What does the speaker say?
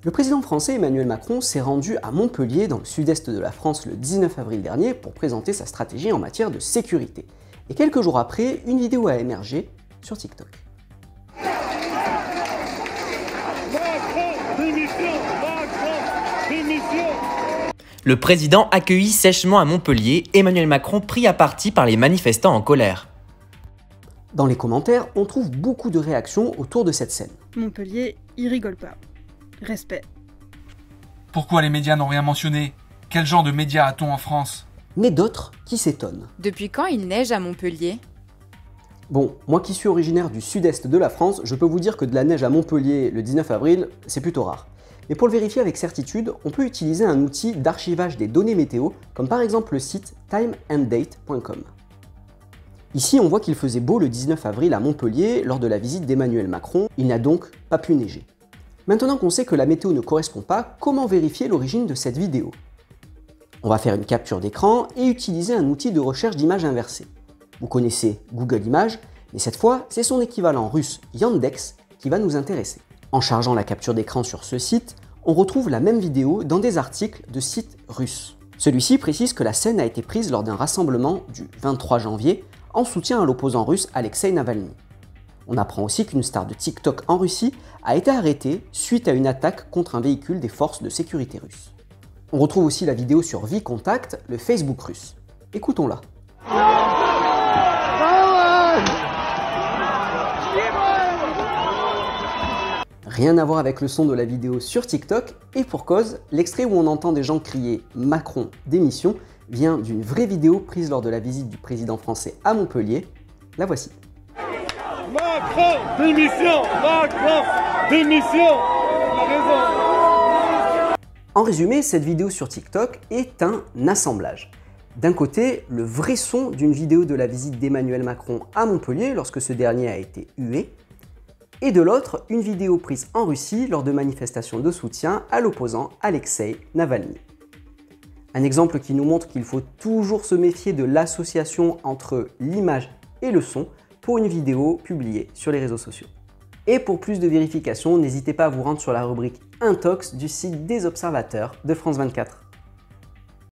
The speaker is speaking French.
Le président français Emmanuel Macron s'est rendu à Montpellier, dans le sud-est de la France, le 19 avril dernier pour présenter sa stratégie en matière de sécurité. Et quelques jours après, une vidéo a émergé sur TikTok. Le président accueilli sèchement à Montpellier, Emmanuel Macron pris à partie par les manifestants en colère. Dans les commentaires, on trouve beaucoup de réactions autour de cette scène. Montpellier, il rigole pas. Respect. Pourquoi les médias n'ont rien mentionné? Quel genre de médias a-t-on en France? Mais d'autres qui s'étonnent. Depuis quand il neige à Montpellier? Bon, moi qui suis originaire du sud-est de la France, je peux vous dire que de la neige à Montpellier le 19 avril, c'est plutôt rare. Mais pour le vérifier avec certitude, on peut utiliser un outil d'archivage des données météo, comme par exemple le site timeanddate.com. Ici, on voit qu'il faisait beau le 19 avril à Montpellier lors de la visite d'Emmanuel Macron, il n'a donc pas pu neiger. Maintenant qu'on sait que la météo ne correspond pas, comment vérifier l'origine de cette vidéo? On va faire une capture d'écran et utiliser un outil de recherche d'images inversée. Vous connaissez Google Images, mais cette fois, c'est son équivalent russe Yandex qui va nous intéresser. En chargeant la capture d'écran sur ce site, on retrouve la même vidéo dans des articles de sites russes. Celui-ci précise que la scène a été prise lors d'un rassemblement du 23 janvier en soutien à l'opposant russe Alexei Navalny. On apprend aussi qu'une star de TikTok en Russie a été arrêtée suite à une attaque contre un véhicule des forces de sécurité russes. On retrouve aussi la vidéo sur VKontakte, le Facebook russe. Écoutons-la. Rien à voir avec le son de la vidéo sur TikTok, et pour cause, l'extrait où on entend des gens crier « Macron, démission » vient d'une vraie vidéo prise lors de la visite du président français à Montpellier. La voici. Macron, démission! Macron, démission! On a raison! En résumé, cette vidéo sur TikTok est un assemblage. D'un côté, le vrai son d'une vidéo de la visite d'Emmanuel Macron à Montpellier lorsque ce dernier a été hué, et de l'autre, une vidéo prise en Russie lors de manifestations de soutien à l'opposant Alexei Navalny. Un exemple qui nous montre qu'il faut toujours se méfier de l'association entre l'image et le son pour une vidéo publiée sur les réseaux sociaux. Et pour plus de vérifications, n'hésitez pas à vous rendre sur la rubrique Intox du site des Observateurs de France 24.